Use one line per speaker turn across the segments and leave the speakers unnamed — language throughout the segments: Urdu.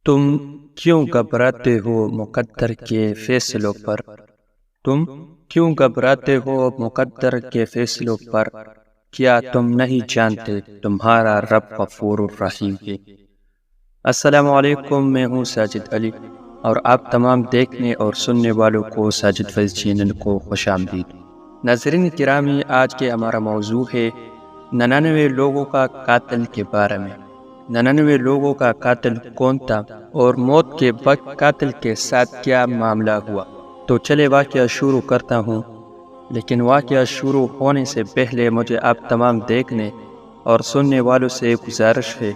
تم کیوں گھبراتے ہو مقدر کے فیصلوں پر؟ تم کیوں گھبراتے ہو مقدر کے فیصلوں پر؟ کیا تم نہیں جانتے تمہارا رب غفور الرحیم ہے؟ السلام علیکم، میں ہوں ساجد علی اور آپ تمام دیکھنے اور سننے والوں کو ساجد فیض چینل کو خوش آمدید۔ ناظرین کرامی، آج کے ہمارا موضوع ہے 99 لوگوں کا قاتل کے بارے میں۔ 99 لوگوں کا قاتل کون تھا اور موت کے وقت قاتل کے ساتھ کیا معاملہ ہوا؟ تو چلے واقعہ شروع کرتا ہوں، لیکن واقعہ شروع ہونے سے پہلے مجھے آپ تمام دیکھنے اور سننے والوں سے گزارش ہے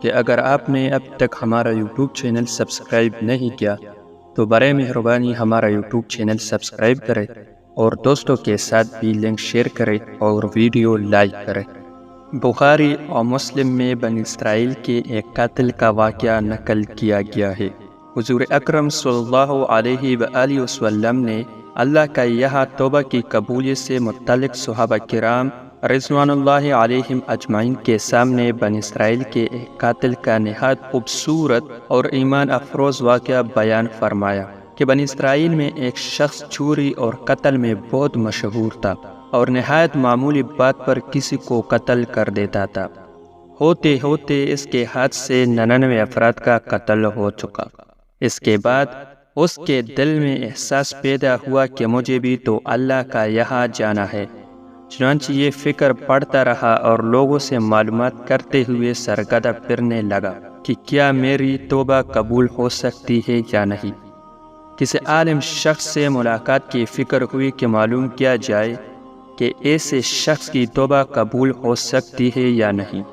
کہ اگر آپ نے اب تک ہمارا یوٹیوب چینل سبسکرائب نہیں کیا تو برائے مہربانی ہمارا یوٹیوب چینل سبسکرائب کریں اور دوستوں کے ساتھ بھی لنک شیئر کریں اور ویڈیو لائک کریں۔ بخاری اور مسلم میں بنی اسرائیل کے ایک قاتل کا واقعہ نقل کیا گیا ہے۔ حضور اکرم صلی اللہ علیہ وآلہ وسلم نے اللہ کا یہاں توبہ کی قبولیت سے متعلق صحابہ کرام رضوان اللہ علیہم اجمعین کے سامنے بنی اسرائیل کے ایک قاتل کا نہایت خوبصورت اور ایمان افروز واقعہ بیان فرمایا کہ بنی اسرائیل میں ایک شخص چوری اور قتل میں بہت مشہور تھا اور نہایت معمولی بات پر کسی کو قتل کر دیتا تھا۔ ہوتے ہوتے اس کے ہاتھ سے 99 افراد کا قتل ہو چکا۔ اس کے بعد اس کے دل میں احساس پیدا ہوا کہ مجھے بھی تو اللہ کا یہاں جانا ہے۔ چنانچہ یہ فکر پڑتا رہا اور لوگوں سے معلومات کرتے ہوئے سرگردہ پھرنے لگا کہ کیا میری توبہ قبول ہو سکتی ہے یا نہیں۔ کسی عالم شخص سے ملاقات کی فکر ہوئی کہ معلوم کیا جائے کہ ایسے شخص کی توبہ قبول ہو سکتی ہے یا نہیں۔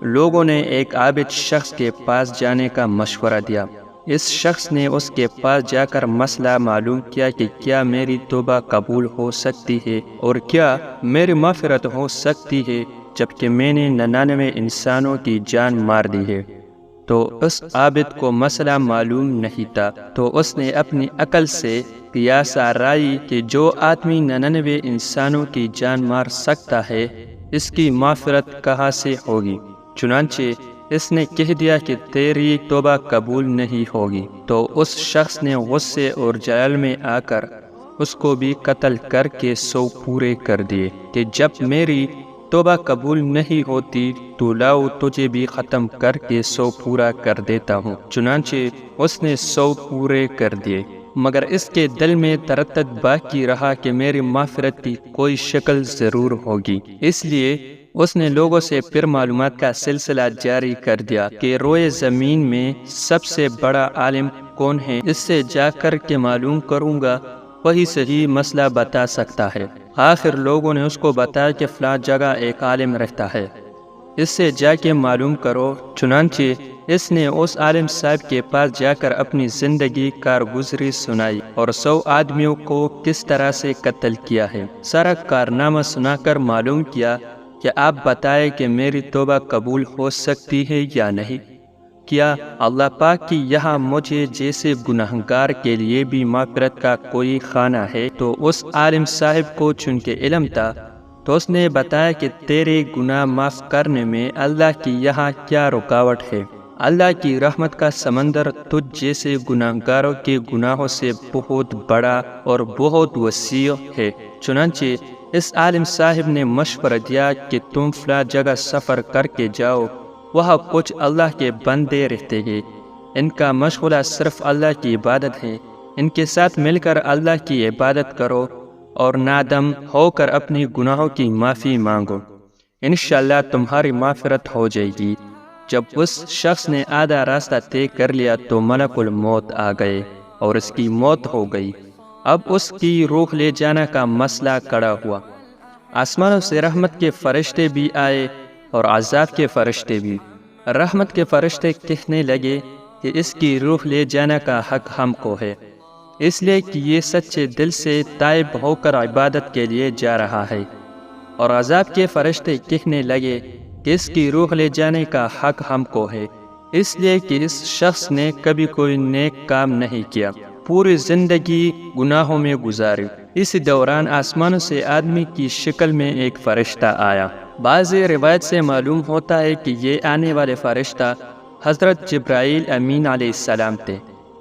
لوگوں نے ایک عابد شخص کے پاس جانے کا مشورہ دیا۔ اس شخص نے اس کے پاس جا کر مسئلہ معلوم کیا کہ کیا میری توبہ قبول ہو سکتی ہے اور کیا میری مغفرت ہو سکتی ہے جبکہ میں نے 99 انسانوں کی جان مار دی ہے۔ تو اس عابد کو مسئلہ معلوم نہیں تھا، تو اس نے اپنی عقل سے قیاس آرائی کہ جو آدمی 99 انسانوں کی جان مار سکتا ہے اس کی مغفرت کہاں سے ہوگی؟ چنانچہ اس نے کہہ دیا کہ تیری توبہ قبول نہیں ہوگی۔ تو اس شخص نے غصے اور جلال میں آ کر اس کو بھی قتل کر کے 100 پورے کر دیے کہ جب میری توبہ قبول نہیں ہوتی تو لاؤ تجھے بھی ختم کر کے 100 پورا کر دیتا ہوں۔ چنانچہ اس نے 100 پورے کر دیے، مگر اس کے دل میں تردد باقی رہا کہ میری مغفرت کی کوئی شکل ضرور ہوگی۔ اس لیے اس نے لوگوں سے پھر معلومات کا سلسلہ جاری کر دیا کہ روئے زمین میں سب سے بڑا عالم کون ہے، اس سے جا کر کے معلوم کروں گا، وہی صحیح مسئلہ بتا سکتا ہے۔ آخر لوگوں نے اس کو بتایا کہ فلاں جگہ ایک عالم رہتا ہے، اس سے جا کے معلوم کرو۔ چنانچہ اس نے اس عالم صاحب کے پاس جا کر اپنی زندگی کارگزری سنائی اور 100 آدمیوں کو کس طرح سے قتل کیا ہے، سارا کارنامہ سنا کر معلوم کیا کہ آپ بتائیں کہ میری توبہ قبول ہو سکتی ہے یا نہیں۔ کیا اللہ پاک کی یہاں مجھے جیسے گناہگار کے لیے بھی مغفرت کا کوئی خانہ ہے؟ تو اس عالم صاحب کو چونکہ علم تھا تو اس نے بتایا کہ تیرے گناہ معاف کرنے میں اللہ کی یہاں کیا رکاوٹ ہے؟ اللہ کی رحمت کا سمندر تجھ جیسے گناہگاروں کے گناہوں سے بہت بڑا اور بہت وسیع ہے۔ چنانچہ اس عالم صاحب نے مشورہ دیا کہ تم فلاں جگہ سفر کر کے جاؤ، وہاں کچھ اللہ کے بندے رہتے ہیں، ان کا مشغلہ صرف اللہ کی عبادت ہے، ان کے ساتھ مل کر اللہ کی عبادت کرو اور نادم ہو کر اپنی گناہوں کی معافی مانگو، انشاءاللہ تمہاری مغفرت ہو جائے گی۔ جب اس شخص نے آدھا راستہ طے کر لیا تو ملک الموت آ گئے اور اس کی موت ہو گئی۔ اب اس کی روح لے جانا کا مسئلہ کھڑا ہوا۔ آسمانوں سے رحمت کے فرشتے بھی آئے اور عذاب کے فرشتے بھی۔ رحمت کے فرشتے کہنے لگے کہ اس کی روح لے جانا کا حق ہم کو ہے، اس لیے کہ یہ سچے دل سے تائب ہو کر عبادت کے لیے جا رہا ہے۔ اور عذاب کے فرشتے کہنے لگے کہ اس کی روح لے جانے کا حق ہم کو ہے، اس لیے کہ اس شخص نے کبھی کوئی نیک کام نہیں کیا، پوری زندگی گناہوں میں گزاری۔ اس دوران آسمانوں سے آدمی کی شکل میں ایک فرشتہ آیا۔ بعض روایت سے معلوم ہوتا ہے کہ یہ آنے والے فرشتہ حضرت جبرائیل امین علیہ السلام تھے۔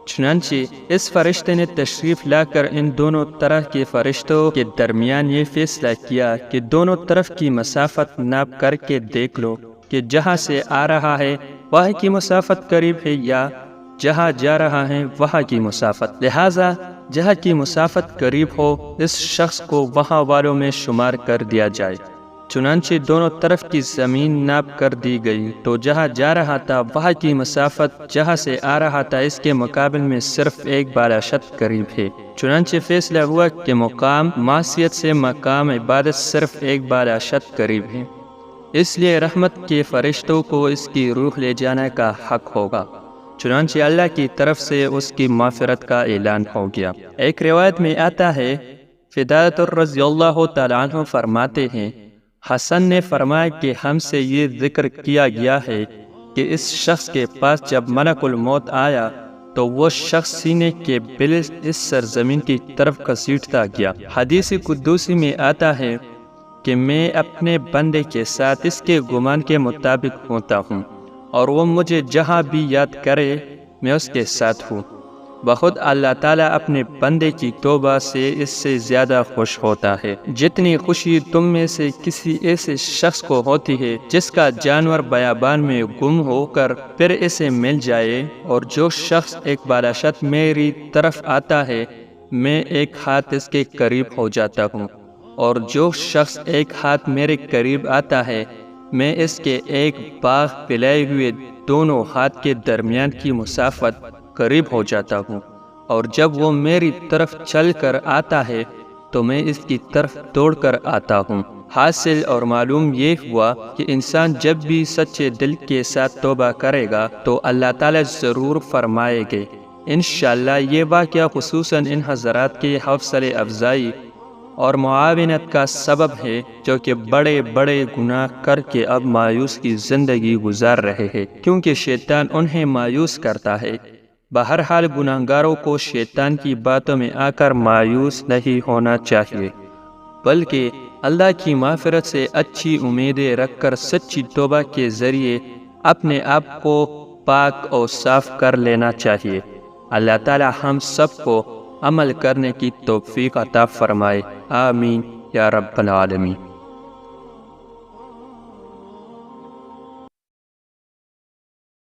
چنانچہ اس فرشتے نے تشریف لا کر ان دونوں طرح کے فرشتوں کے درمیان یہ فیصلہ کیا کہ دونوں طرف کی مسافت ناپ کر کے دیکھ لو کہ جہاں سے آ رہا ہے وہاں کی مسافت قریب ہے یا جہاں جا رہا ہے وہاں کی مسافت، لہٰذا جہاں کی مسافت قریب ہو اس شخص کو وہاں والوں میں شمار کر دیا جائے۔ چنانچہ دونوں طرف کی زمین ناپ کر دی گئی تو جہاں جا رہا تھا وہاں کی مسافت جہاں سے آ رہا تھا اس کے مقابل میں صرف ایک بالاشت قریب ہے۔ چنانچہ فیصلہ ہوا کہ مقام معصیت سے مقام عبادت صرف ایک بالاشت قریب ہے، اس لیے رحمت کے فرشتوں کو اس کی روح لے جانے کا حق ہوگا۔ چنانچہ اللہ کی طرف سے اس کی مغفرت کا اعلان ہو گیا۔ ایک روایت میں آتا ہے، فدایت رضی اللہ تعالیٰ عنہ فرماتے ہیں، حسن نے فرمایا کہ ہم سے یہ ذکر کیا گیا ہے کہ اس شخص کے پاس جب ملک الموت آیا تو وہ شخص سینے کے بل اس سرزمین کی طرف گھسیٹتا گیا۔ حدیث قدسی میں آتا ہے کہ میں اپنے بندے کے ساتھ اس کے گمان کے مطابق ہوتا ہوں اور وہ مجھے جہاں بھی یاد کرے میں اس کے ساتھ ہوں۔ بخود اللہ تعالیٰ اپنے بندے کی توبہ سے اس سے زیادہ خوش ہوتا ہے جتنی خوشی تم میں سے کسی ایسے شخص کو ہوتی ہے جس کا جانور بیابان میں گم ہو کر پھر اسے مل جائے، اور جو شخص ایک بالاشت میری طرف آتا ہے میں ایک ہاتھ اس کے قریب ہو جاتا ہوں، اور جو شخص ایک ہاتھ میرے قریب آتا ہے میں اس کے ایک باغ پلائے ہوئے دونوں ہاتھ کے درمیان کی مسافت قریب ہو جاتا ہوں، اور جب وہ میری طرف چل کر آتا ہے تو میں اس کی طرف دوڑ کر آتا ہوں۔ حاصل اور معلوم یہ ہوا کہ انسان جب بھی سچے دل کے ساتھ توبہ کرے گا تو اللہ تعالیٰ ضرور فرمائے گے۔ انشاءاللہ یہ واقعہ خصوصاً ان حضرات کی حوصلہ افزائی اور معاونت کا سبب ہے جو کہ بڑے بڑے گناہ کر کے اب مایوس کی زندگی گزار رہے ہیں، کیونکہ شیطان انہیں مایوس کرتا ہے۔ بہرحال گناہگاروں کو شیطان کی باتوں میں آ کر مایوس نہیں ہونا چاہیے، بلکہ اللہ کی مغفرت سے اچھی امیدیں رکھ کر سچی توبہ کے ذریعے اپنے آپ کو پاک اور صاف کر لینا چاہیے۔ اللہ تعالی ہم سب کو عمل کرنے کی توفیق عطا فرمائے، آمین یا رب العالمین۔